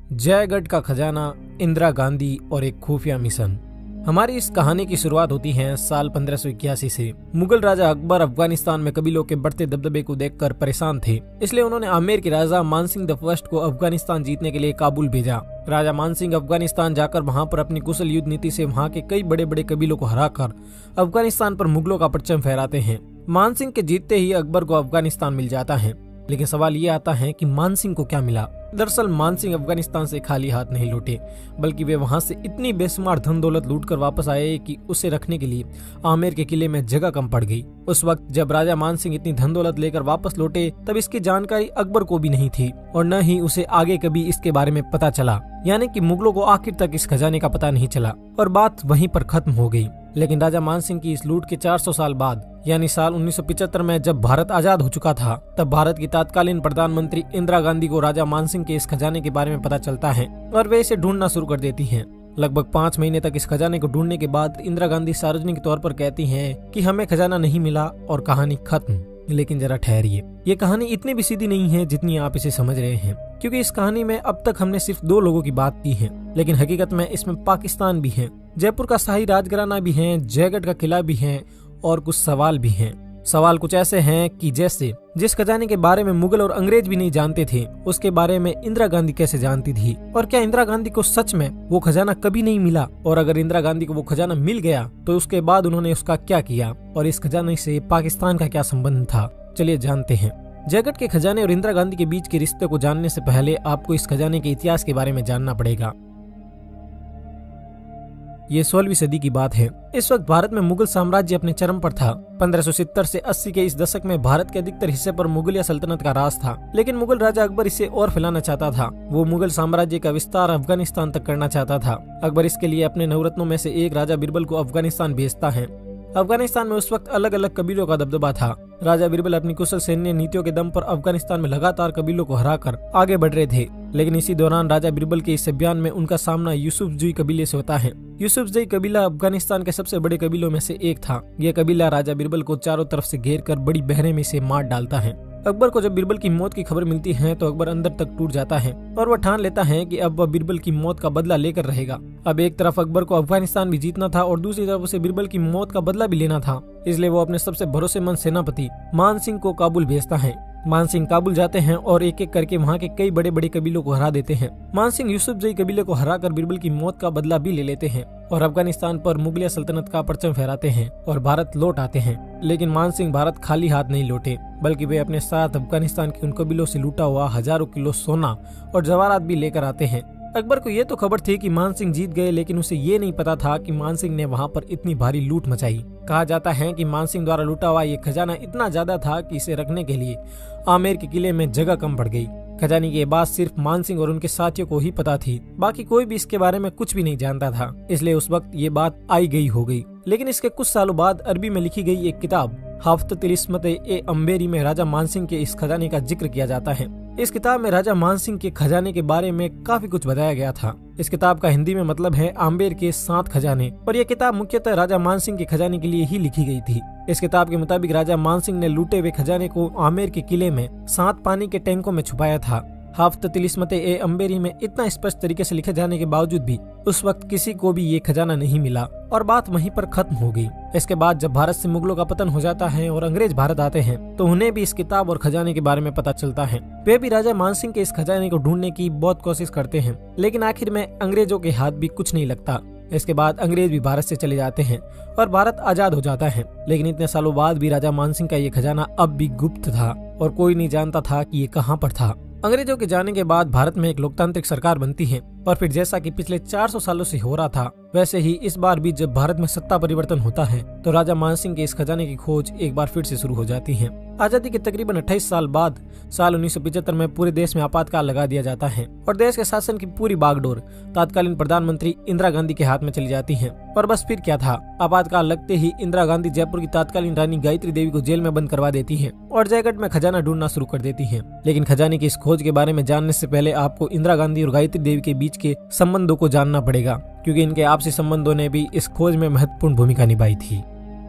जयगढ़ का खजाना, इंदिरा गांधी और एक खुफिया मिशन। हमारी इस कहानी की शुरुआत होती है साल 1581 से। मुगल राजा अकबर अफगानिस्तान में कबीलों के बढ़ते दबदबे को देखकर परेशान थे, इसलिए उन्होंने आमेर के राजा मानसिंह द फर्स्ट को अफगानिस्तान जीतने के लिए काबुल भेजा। राजा मानसिंह अफगानिस्तान जाकर वहां पर अपनी कुशल युद्ध नीति से वहां के कई बड़े बड़े कबीलों को हराकर अफगानिस्तान पर मुगलों का परचम फहराते हैं। मानसिंह के जीतते ही अकबर को अफगानिस्तान मिल जाता है, लेकिन सवाल ये आता है कि मानसिंह को क्या मिला। दरअसल मानसिंह अफगानिस्तान से खाली हाथ नहीं लौटे, बल्कि वे वहां से इतनी बेशुमार धन दौलत लूटकर वापस आए कि उसे रखने के लिए आमेर के किले में जगह कम पड़ गई। उस वक्त जब राजा मानसिंह इतनी धन दौलत लेकर वापस लौटे, तब इसकी जानकारी अकबर को भी नहीं थी और न ही उसे आगे कभी इसके बारे में पता चला। यानी कि मुगलों को आखिर तक इस खजाने का पता नहीं चला और बात वहीं पर खत्म हो गई। लेकिन राजा मानसिंह की इस लूट के 400 साल बाद, यानी साल 1975 में जब भारत आजाद हो चुका था, तब भारत की तत्कालीन प्रधानमंत्री इंदिरा गांधी को राजा मानसिंह के इस खजाने के बारे में पता चलता है और वे इसे ढूंढना शुरू कर देती हैं। लगभग 5 महीने तक इस खजाने को ढूंढने के बाद इंदिरा गांधी सार्वजनिक तौर पर कहती हैं कि हमें खजाना नहीं मिला और कहानी खत्म। लेकिन जरा ठहरिए, ये कहानी इतनी भी सीधी नहीं है जितनी आप इसे समझ रहे हैं, क्योंकि इस कहानी में अब तक हमने सिर्फ 2 लोगों की बात की है, लेकिन हकीकत में इसमें पाकिस्तान भी है, जयपुर का शाही राजघराना भी है, जयगढ़ का किला भी है और कुछ सवाल भी हैं। सवाल कुछ ऐसे हैं कि जैसे जिस खजाने के बारे में मुगल और अंग्रेज भी नहीं जानते थे, उसके बारे में इंदिरा गांधी कैसे जानती थी, और क्या इंदिरा गांधी को सच में वो खजाना कभी नहीं मिला, और अगर इंदिरा गांधी को वो खजाना मिल गया तो उसके बाद उन्होंने उसका क्या किया और इस खजाने से पाकिस्तान का क्या संबंध था। चलिए जानते हैं। जयगढ़ के खजाने और इंदिरा गांधी के बीच के रिश्ते को जानने से पहले आपको इस खजाने के इतिहास के बारे में जानना पड़ेगा। ये 16वीं सदी की बात है। इस वक्त भारत में मुगल साम्राज्य अपने चरम पर था। 1570 से 80 के इस दशक में भारत के अधिकतर हिस्से पर मुगलिया सल्तनत का राज था, लेकिन मुगल राजा अकबर इसे और फैलाना चाहता था। वो मुगल साम्राज्य का विस्तार अफगानिस्तान तक करना चाहता था। अकबर इसके लिए अपने नवरत्नों में से एक राजा बिरबल को अफगानिस्तान भेजता है। अफगानिस्तान में उस वक्त अलग अलग कबीलों का दबदबा था। राजा बिरबल अपनी कुशल सैन्य नीतियों के दम पर अफगानिस्तान में लगातार कबीलों को हराकर आगे बढ़ रहे थे, लेकिन इसी दौरान राजा बिरबल के इस अभियान में उनका सामना यूसुफजई कबीले से होता है। यूसुफजई कबीला अफगानिस्तान के सबसे बड़े कबीलों में से एक था। यह कबीला राजा बिरबल को चारों तरफ से घेर कर बड़ी बेरहमी से मार डालता है। अकबर को जब बिरबल की मौत की खबर मिलती है तो अकबर अंदर तक टूट जाता है और वह ठान लेता है कि अब वह बिरबल की मौत का बदला लेकर रहेगा। अब एक तरफ अकबर को अफगानिस्तान भी जीतना था और दूसरी तरफ उसे बिरबल की मौत का बदला भी लेना था, इसलिए वो अपने सबसे भरोसेमंद सेनापति मानसिंह को काबुल भेजता है। मानसिंह काबुल जाते हैं और एक एक करके वहाँ के कई बड़े बड़े कबीलों को हरा देते हैं। मानसिंह यूसुफजई कबीले को हराकर बिरबल की मौत का बदला भी ले लेते हैं और अफगानिस्तान पर मुगलिया सल्तनत का परचम फहराते हैं और भारत लौट आते हैं। लेकिन मानसिंह भारत खाली हाथ नहीं लौटे, बल्कि वे अपने साथ अफगानिस्तान के उन कबीलों से लूटा हुआ हजारों किलो सोना और जवाहरात भी लेकर आते हैं। अकबर को ये तो खबर थी कि मानसिंह जीत गए, लेकिन उसे ये नहीं पता था कि मानसिंह ने वहाँ पर इतनी भारी लूट मचाई। कहा जाता है कि मानसिंह द्वारा लूटा हुआ ये खजाना इतना ज्यादा था कि इसे रखने के लिए आमेर के किले में जगह कम पड़ गई। खजाने की बात सिर्फ मानसिंह और उनके साथियों को ही पता थी, बाकी कोई भी इसके बारे में कुछ भी नहीं जानता था, इसलिए उस वक्त ये बात आई गई हो गई। लेकिन इसके कुछ सालों बाद अरबी में लिखी गई एक किताब हाफ्त-ए-तिलिस्मत-ए-अंबेरी में राजा मानसिंह के इस खजाने का जिक्र किया जाता है। इस किताब में राजा मानसिंह के खजाने के बारे में काफी कुछ बताया गया था। इस किताब का हिंदी में मतलब है आम्बेर के 7 खजाने, और यह किताब मुख्यतः राजा मानसिंह के खजाने के लिए ही लिखी गई थी। इस किताब के मुताबिक राजा मानसिंह ने लूटे हुए खजाने को आमेर के किले में 7 पानी के टैंकों में छुपाया था। हाफ्त-ए-तिलिस्मत-ए-अंबेरी में इतना स्पष्ट तरीके से लिखे जाने के बावजूद भी उस वक्त किसी को भी ये खजाना नहीं मिला और बात वहीं पर खत्म हो गई। इसके बाद जब भारत से मुगलों का पतन हो जाता है और अंग्रेज भारत आते हैं, तो उन्हें भी इस किताब और खजाने के बारे में पता चलता है। वे भी राजा मानसिंह के इस खजाने को ढूंढने की बहुत कोशिश करते हैं, लेकिन आखिर में अंग्रेजों के हाथ भी कुछ नहीं लगता। इसके बाद अंग्रेज भी भारत से चले जाते हैं और भारत आजाद हो जाता है। लेकिन इतने सालों बाद भी राजा मानसिंह का ये खजाना अब भी गुप्त था और कोई नहीं जानता था कि ये कहाँ पर था। अंग्रेजों के जाने के बाद भारत में एक लोकतांत्रिक सरकार बनती है और फिर जैसा कि पिछले 400 सालों से हो रहा था, वैसे ही इस बार भी जब भारत में सत्ता परिवर्तन होता है तो राजा मानसिंह के इस खजाने की खोज एक बार फिर से शुरू हो जाती है। आजादी के तकरीबन 28 साल बाद साल 1975 में पूरे देश में आपातकाल लगा दिया जाता है और देश के शासन की पूरी बागडोर तत्कालीन प्रधानमंत्री इंदिरा गांधी के हाथ में चली जाती है। और बस फिर क्या था, आपातकाल लगते ही इंदिरा गांधी जयपुर की तत्कालीन रानी गायत्री देवी को जेल में बंद करवा देती है और जयगढ़ में खजाना ढूंढना शुरू कर देती है। लेकिन खजाने की इस खोज के बारे में जानने से पहले आपको इंदिरा गांधी और गायत्री देवी के बीच के संबंधों को जानना पड़ेगा, क्योंकि इनके आपसी संबंधों ने भी इस खोज में महत्वपूर्ण भूमिका निभाई थी।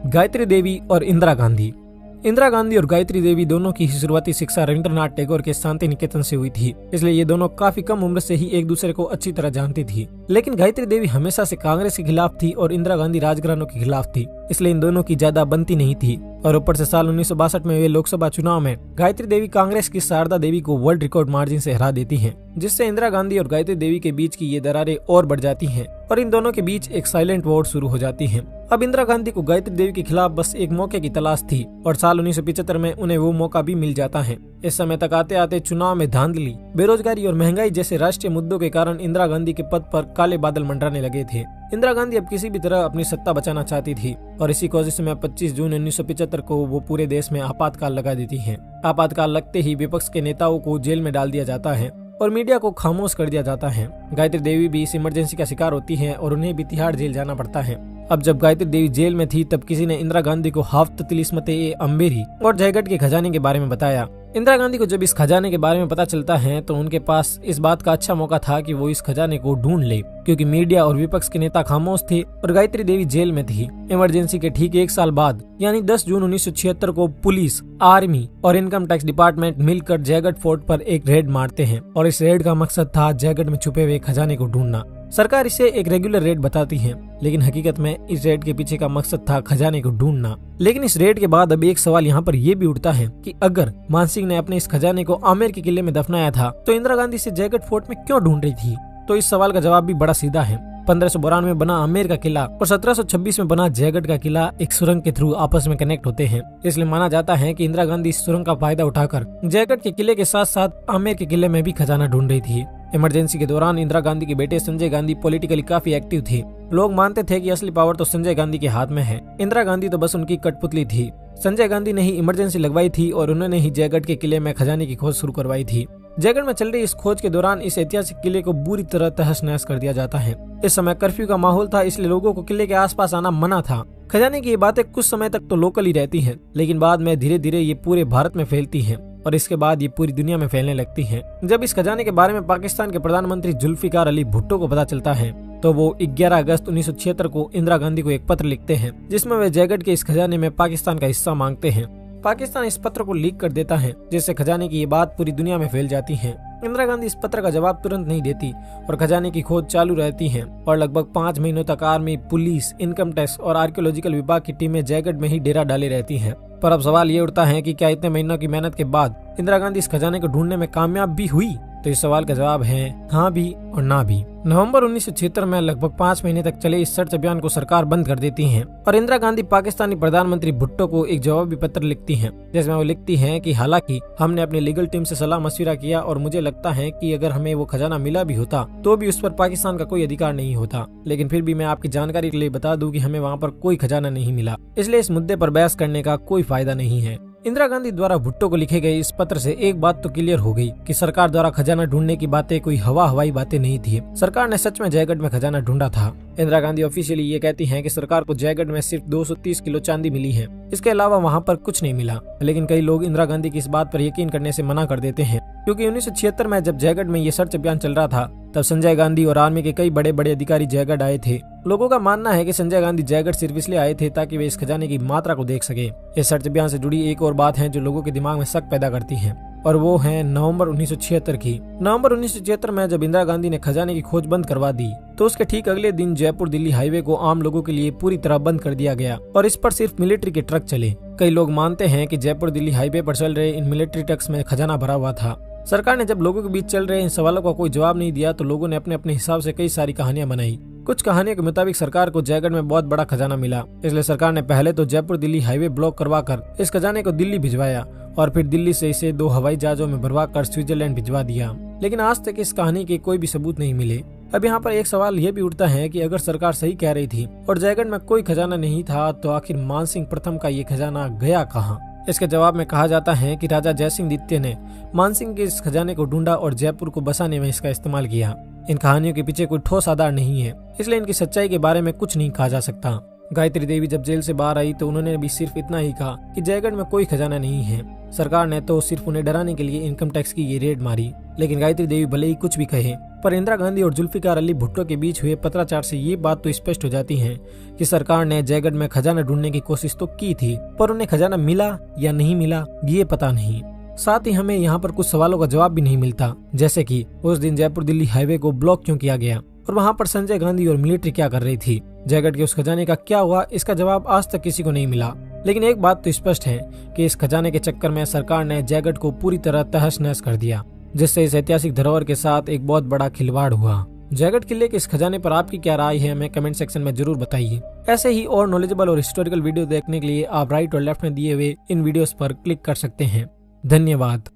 गायत्री देवी और इंदिरा गांधी। इंदिरा गांधी और गायत्री देवी दोनों की शुरुआती शिक्षा रविंद्रनाथ टैगोर के शांति निकेतन से हुई थी, इसलिए ये दोनों काफी कम उम्र से ही एक दूसरे को अच्छी तरह जानती थी। लेकिन गायत्री देवी हमेशा से कांग्रेस के खिलाफ थी और इंदिरा गांधी राजघरानों के खिलाफ थी, इसलिए इन दोनों की ज्यादा बनती नहीं थी। और ऊपर से साल 1962 में हुए लोकसभा चुनाव में गायत्री देवी कांग्रेस की शारदा देवी को वर्ल्ड रिकॉर्ड मार्जिन से हरा देती हैं, जिससे इंदिरा गांधी और गायत्री देवी के बीच की ये दरारें और बढ़ जाती हैं और इन दोनों के बीच एक साइलेंट वॉर शुरू हो जाती है। अब इंदिरा गांधी को गायत्री देवी के खिलाफ बस एक मौके की तलाश थी और साल 1975 में उन्हें वो मौका भी मिल जाता है। इस समय तक आते आते चुनाव में धांधली, बेरोजगारी और महंगाई जैसे राष्ट्रीय मुद्दों के कारण इंदिरा गांधी के पद पर काले बादल मंडराने लगे थे। इंदिरा गांधी अब किसी भी तरह अपनी सत्ता बचाना चाहती थी और इसी कोशिश में 25 जून 1975 को वो पूरे देश में आपातकाल लगा देती हैं। आपातकाल लगते ही विपक्ष के नेताओं को जेल में डाल दिया जाता है और मीडिया को खामोश कर दिया जाता है। गायत्री देवी भी इस इमरजेंसी का शिकार होती हैं और उन्हें भी तिहाड़ जेल जाना पड़ता है। अब जब गायत्री देवी जेल में थी तब किसी ने इंदिरा गांधी को हाफ्त तिलिस्मते अंबेरी और जयगढ़ के खजाने के बारे में बताया। इंदिरा गांधी को जब इस खजाने के बारे में पता चलता है तो उनके पास इस बात का अच्छा मौका था कि वो इस खजाने को ढूंढ ले, क्योंकि मीडिया और विपक्ष के नेता खामोश थे और गायत्री देवी जेल में थी। इमरजेंसी के ठीक एक साल बाद यानी 10 जून 1976 को पुलिस, आर्मी और इनकम टैक्स डिपार्टमेंट मिलकर जयगढ़ फोर्ट पर एक रेड मारते हैं और इस रेड का मकसद था जयगढ़ में छुपे हुए खजाने को ढूंढना। सरकार इसे एक रेगुलर रेड बताती है, लेकिन हकीकत में इस रेड के पीछे का मकसद था खजाने को ढूंढना। लेकिन इस रेड के बाद अब एक सवाल यहाँ पर यह भी उठता है कि अगर मानसिंह ने अपने इस खजाने को आमेर के किले में दफनाया था तो इंदिरा गांधी से जयगढ़ फोर्ट में क्यों ढूंढ रही थी? तो इस सवाल का जवाब भी बड़ा सीधा है। 1592 में बना आमेर का किला और 1726 में बना जयगढ़ का किला एक सुरंग के थ्रू आपस में कनेक्ट होते हैं, इसलिए माना जाता है कि इंदिरा गांधी इस सुरंग का फायदा उठाकर जयगढ़ के किले के साथ साथ आमेर के किले में भी खजाना ढूंढ रही थी। इमरजेंसी के दौरान इंदिरा गांधी के बेटे संजय गांधी पॉलिटिकली काफी एक्टिव थे। लोग मानते थे कि असली पावर तो संजय गांधी के हाथ में है, इंदिरा गांधी तो बस उनकी कठपुतली थी। संजय गांधी ने ही इमरजेंसी लगवाई थी और उन्होंने ही जयगढ़ के किले में खजाने की खोज शुरू करवाई थी। जयगढ़ में चल रही इस खोज के दौरान इस ऐतिहासिक किले को बुरी तरह तहस नहस कर दिया जाता है। इस समय कर्फ्यू का माहौल था, इसलिए लोगों को किले के आसपास आना मना था। खजाने की ये बातें कुछ समय तक तो लोकल ही रहती हैं, लेकिन बाद में धीरे धीरे ये पूरे भारत में फैलती हैं और इसके बाद ये पूरी दुनिया में फैलने लगती हैं। जब इस खजाने के बारे में पाकिस्तान के प्रधानमंत्री जुल्फिकार अली भुट्टो को पता चलता है तो वो 11 अगस्त 1976 को इंदिरा गांधी को एक पत्र लिखते हैं, जिसमें वे जयगढ़ के इस खजाने में पाकिस्तान का हिस्सा मांगते हैं। पाकिस्तान इस पत्र को लीक कर देता है, जिससे खजाने की ये बात पूरी दुनिया में फैल जाती है। इंदिरा गांधी इस पत्र का जवाब तुरंत नहीं देती और खजाने की खोज चालू रहती है और लगभग 5 महीनों तक आर्मी, पुलिस, इनकम टैक्स और आर्कियोलॉजिकल विभाग की टीमें जयगढ़ में ही डेरा डाले रहती हैं। पर अब सवाल ये उठता है कि क्या इतने महीनों की मेहनत के बाद इंदिरा गांधी इस खजाने को ढूंढने में कामयाब भी हुई? तो इस सवाल का जवाब है हाँ भी और ना भी। नवंबर 1976 में लगभग 5 महीने तक चले इस सर्च अभियान को सरकार बंद कर देती है और इंदिरा गांधी पाकिस्तानी प्रधानमंत्री भुट्टो को एक जवाबी पत्र लिखती हैं, जिसमें वो लिखती हैं कि हालांकि हमने अपनी लीगल टीम से सलाह मशविरा किया और मुझे लगता है कि अगर हमें वो खजाना मिला भी होता तो भी उस पर पाकिस्तान का कोई अधिकार नहीं होता, लेकिन फिर भी मैं आपकी जानकारी के लिए बता दूं कि हमें वहाँ पर कोई खजाना नहीं मिला, इसलिए इस मुद्दे पर बहस करने का कोई फायदा नहीं है। इंदिरा गांधी द्वारा भुट्टो को लिखे गए इस पत्र से एक बात तो क्लियर हो गई कि सरकार द्वारा खजाना ढूंढने की बातें कोई हवाई बातें नहीं थी। सरकार ने सच में जयगढ़ में खजाना ढूंढा था। इंदिरा गांधी ऑफिशियली ये कहती हैं कि सरकार को जयगढ़ में सिर्फ 230 किलो चांदी मिली है, इसके अलावा वहाँ पर कुछ नहीं मिला। लेकिन कई लोग इंदिरा गांधी की इस बात पर यकीन करने से मना कर देते हैं, क्योंकि 1976 में जब जयगढ़ में ये सर्च अभियान चल रहा था तब संजय गांधी और आर्मी के कई बड़े बड़े अधिकारी जयगढ़ आए थे। लोगों का मानना है कि संजय गांधी जयगढ़ सिर्फ इसलिए आए थे ताकि वे इस खजाने की मात्रा को देख सके। इस सर्च अभियान से जुड़ी एक और बात है जो लोगों के दिमाग में शक पैदा करती है और वो है नवंबर 1976 की। नवंबर 1976 में जब इंदिरा गांधी ने खजाने की खोज बंद करवा दी तो उसके ठीक अगले दिन जयपुर दिल्ली हाईवे को आम लोगों के लिए पूरी तरह बंद कर दिया गया और इस पर सिर्फ मिलिट्री के ट्रक चले। कई लोग मानते हैं कि जयपुर दिल्ली हाईवे पर चल रहे इन मिलिट्री ट्रक्स में खजाना भरा हुआ था। सरकार ने जब लोगों के बीच चल रहे इन सवालों का कोई जवाब नहीं दिया तो लोगों ने अपने अपने हिसाब से कई सारी कहानियां बनाई। कुछ कहानियों के मुताबिक सरकार को जयगढ़ में बहुत बड़ा खजाना मिला, इसलिए सरकार ने पहले तो जयपुर दिल्ली हाईवे ब्लॉक करवाकर इस खजाने को दिल्ली भिजवाया और फिर दिल्ली से इसे 2 हवाई जहाजों में भरवाकर स्विट्जरलैंड भिजवा दिया। लेकिन आज तक इस कहानी के कोई भी सबूत नहीं मिले। अब यहाँ पर एक सवाल ये भी उठता है कि अगर सरकार सही कह रही थी और जयगढ़ में कोई खजाना नहीं था तो आखिर मानसिंह प्रथम का ये खजाना गया कहाँ? इसके जवाब में कहा जाता है कि राजा जयसिंह द्वितीय ने मानसिंह के इस खजाने को ढूंढा और जयपुर को बसाने में इसका इस्तेमाल किया। इन कहानियों के पीछे कोई ठोस आधार नहीं है, इसलिए इनकी सच्चाई के बारे में कुछ नहीं कहा जा सकता। गायत्री देवी जब जेल से बाहर आई तो उन्होंने भी सिर्फ इतना ही कहा कि जयगढ़ में कोई खजाना नहीं है। सरकार ने तो सिर्फ उन्हें डराने के लिए इनकम टैक्स की ये रेड मारी, लेकिन गायत्री देवी भले ही कुछ भी कहे पर इंदिरा गांधी और जुल्फिकार अली भुट्टो के बीच हुए पत्राचार से ये बात तो स्पष्ट हो जाती है कि सरकार ने जयगढ़ में खजाना ढूंढने की कोशिश तो की थी, पर उन्हें खजाना मिला या नहीं मिला ये पता नहीं। साथ ही हमें यहाँ पर कुछ सवालों का जवाब भी नहीं मिलता, जैसे कि उस दिन जयपुर दिल्ली हाईवे को ब्लॉक क्यों किया गया और वहाँ पर संजय गांधी और मिलिट्री क्या कर रही थी। जयगढ़ के उस खजाने का क्या हुआ, इसका जवाब आज तक किसी को नहीं मिला। लेकिन एक बात तो स्पष्ट है कि इस खजाने के चक्कर में सरकार ने जयगढ़ को पूरी तरह तहस नहस कर दिया, जिससे इस ऐतिहासिक धरोहर के साथ एक बहुत बड़ा खिलवाड़ हुआ। जयगढ़ किले के इस खजाने पर आपकी क्या राय है, हमें कमेंट सेक्शन में जरूर बताइए। ऐसे ही और नॉलेजेबल और हिस्टोरिकल वीडियो देखने के लिए आप राइट और लेफ्ट में दिए हुए इन वीडियोस पर क्लिक कर सकते हैं। धन्यवाद।